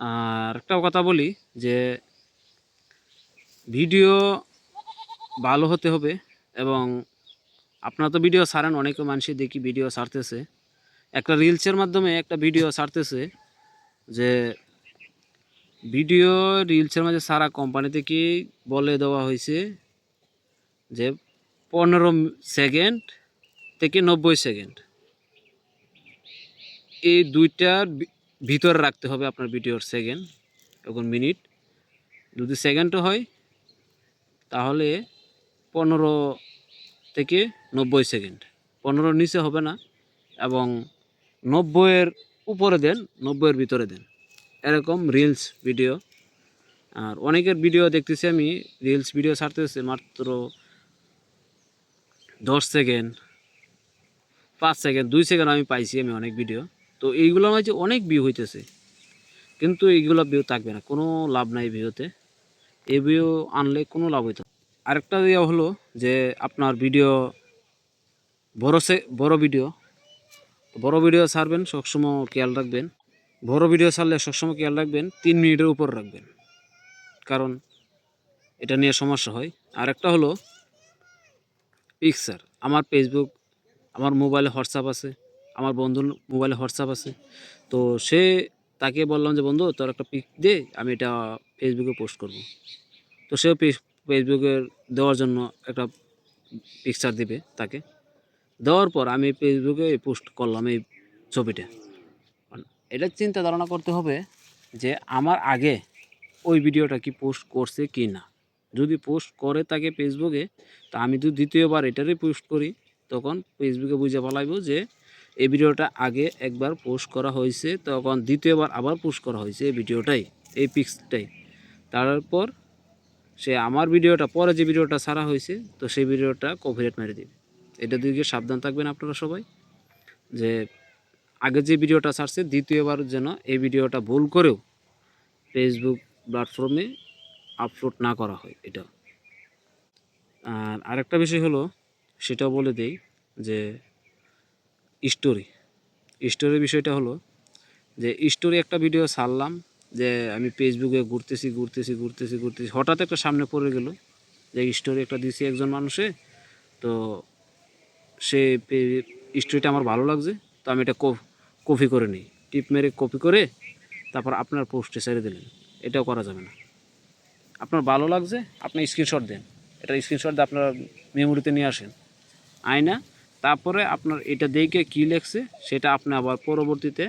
আর একটা কথা বলি যে ভিডিও ভালো হতে হবে, এবং আপনারা তো ভিডিও ছাড়েন, অনেকে মানুষই দেখি ভিডিও ছাড়তেছে, একটা রিলসের মাধ্যমে একটা ভিডিও ছাড়তেছে যে ভিডিও রিলসের মাঝে সারা কোম্পানি থেকে বলে দেওয়া হয়েছে যে 15 সেকেন্ড থেকে 90 সেকেন্ড এই দুইটার ভিতরে রাখতে হবে আপনার ভিডিওর সেকেন্ড এবং মিনিট। যদি সেকেন্ডও হয় তাহলে 15 থেকে 90 সেকেন্ড, 15 নিচে হবে না, এবং 90-এর উপরে দেন, 90-এর ভিতরে দেন, এরকম রিলস ভিডিও। আর অনেকের ভিডিও দেখতেছি আমি, রিলস ভিডিও ছাড়তেছে মাত্র 10 সেকেন্ড, 5 সেকেন্ড, 2 সেকেন্ড আমি পাইছি আমি অনেক ভিডিও। তো এইগুলো মাঝে অনেক ভিউ হইতেছে, কিন্তু এইগুলো ভিউ থাকবে না, কোনো লাভ নাই ভিউতে। এই ভিউ আনলে কোনো লাভ হইতো। আরেকটা ইয়ে হলো যে আপনার ভিডিও বড় ভিডিও ছাড়বেন, সবসময় খেয়াল রাখবেন, বড় ভিডিও ছাড়লে সবসময় খেয়াল রাখবেন 3 মিনিটের উপর রাখবেন, কারণ এটা নিয়ে সমস্যা হয়। আরেকটা হলো পিকচার। আমার ফেসবুক, আমার মোবাইলে হোয়াটসঅ্যাপ আছে, আমার বন্ধুর মোবাইলে হোয়াটসঅ্যাপ আছে, তো তাকে বললাম যে বন্ধু তোর একটা পিক দে, আমি এটা ফেসবুকে পোস্ট করব। তো সেও ফেসবুকে দেওয়ার জন্য একটা পিকচার দিবে, তাকে দেওয়ার পর আমি ফেসবুকে পোস্ট করলাম এই ছবিটা। এটা চিন্তা ধারণা করতে হবে যে আমার আগে ওই ভিডিওটা কি পোস্ট করছে কি না। যদি পোস্ট করে তাকে ফেসবুকে, তা আমি যদি দ্বিতীয়বার এটারই পোস্ট করি, তখন ফেসবুকে বুঝে ফেলাইব যে এই ভিডিওটা আগে একবার পোস্ট করা হয়েছে, তখন দ্বিতীয়বার আবার পোস্ট করা হয়েছে এই ভিডিওটাই, এই পিক্সটাই। তারপর সে আমার ভিডিওটা, পরে যে ভিডিওটা ছাড়া হয়েছে, তো সেই ভিডিওটা কপিরাইট মেরে দেবে। এটা দিকে সাবধান থাকবেন আপনারা সবাই, যে আগে যে ভিডিওটা ছাড়ছে দ্বিতীয়বার যেন এই ভিডিওটা ভুল করেও ফেসবুক প্ল্যাটফর্মে আপলোড না করা হয় এটা। আর আরেকটা বিষয় হলো, সেটাও বলে দেই যে স্টোরি বিষয়টা হলো যে স্টোরি একটা ভিডিও ছাড়লাম যে আমি ফেসবুকে ঘুরতেছি, হঠাৎ একটা সামনে পড়ে গেল যে স্টোরি একটা দিয়েছি একজন মানুষে, তো সে স্টোরিটা আমার ভালো লাগছে, তো আমি এটা কপি করে নিই, টিপ মেরে কপি করে তারপর আপনার পোস্টে ছেড়ে দিলেন। এটাও করা যাবে না। আপনার ভালো লাগছে, আপনি স্ক্রিনশট দেন, এটা স্ক্রিনশট দিয়ে আপনার মেমোরিতে নিয়ে আসেন আয়না, তারপরে আপনার এটা দেখে কী লেখছে সেটা আপনি আবার পরবর্তীতে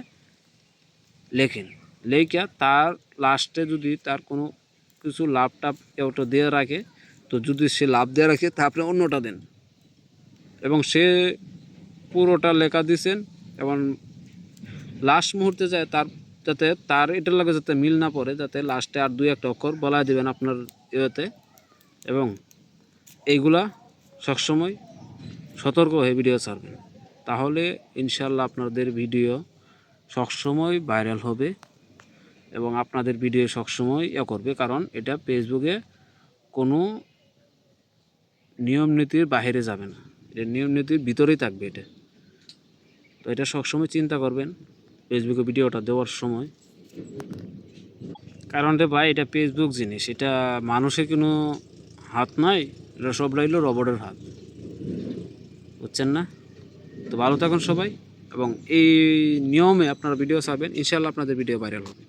লেখেন, লেখা তার লাস্টে যদি তার কোনো কিছু লাভ টাভ ওটা দিয়ে রাখে, তো যদি সে লাভ দিয়ে রাখে তা আপনি অন্যটা দেন, এবং সে পুরোটা লেখা দিছেন এবং লাস্ট মুহূর্তে যায় তার, যাতে তার এটার লাগে যাতে মিল না পড়ে, যাতে লাস্টে আর 2-1 অক্ষর বলা দিবেন আপনার ইয়েতে। এবং এইগুলা সবসময় সতর্ক হয়ে ভিডিও ছাড়বেন, তাহলে ইনশাল্লাহ আপনাদের ভিডিও সবসময় ভাইরাল হবে এবং আপনাদের ভিডিও সবসময় করবে, কারণ এটা ফেসবুকে কোনো নিয়ম নীতির বাইরে যাবে না, এটা নিয়ম নীতির ভিতরেই থাকবে এটা। তো এটা সবসময় চিন্তা করবেন ফেসবুকে ভিডিওটা দেওয়ার সময়, কারণ রে ভাই এটা ফেসবুক জিনিস, এটা মানুষের কোনো হাত নাই, এটা সব রইল রবটের হাত, বুঝছেন না? তো ভালো থাকুন সবাই, এবং এই নিয়মে আপনারা ভিডিও ছাড়বেন, ইনশাআল্লাহ আপনাদের ভিডিও ভাইরাল হবে।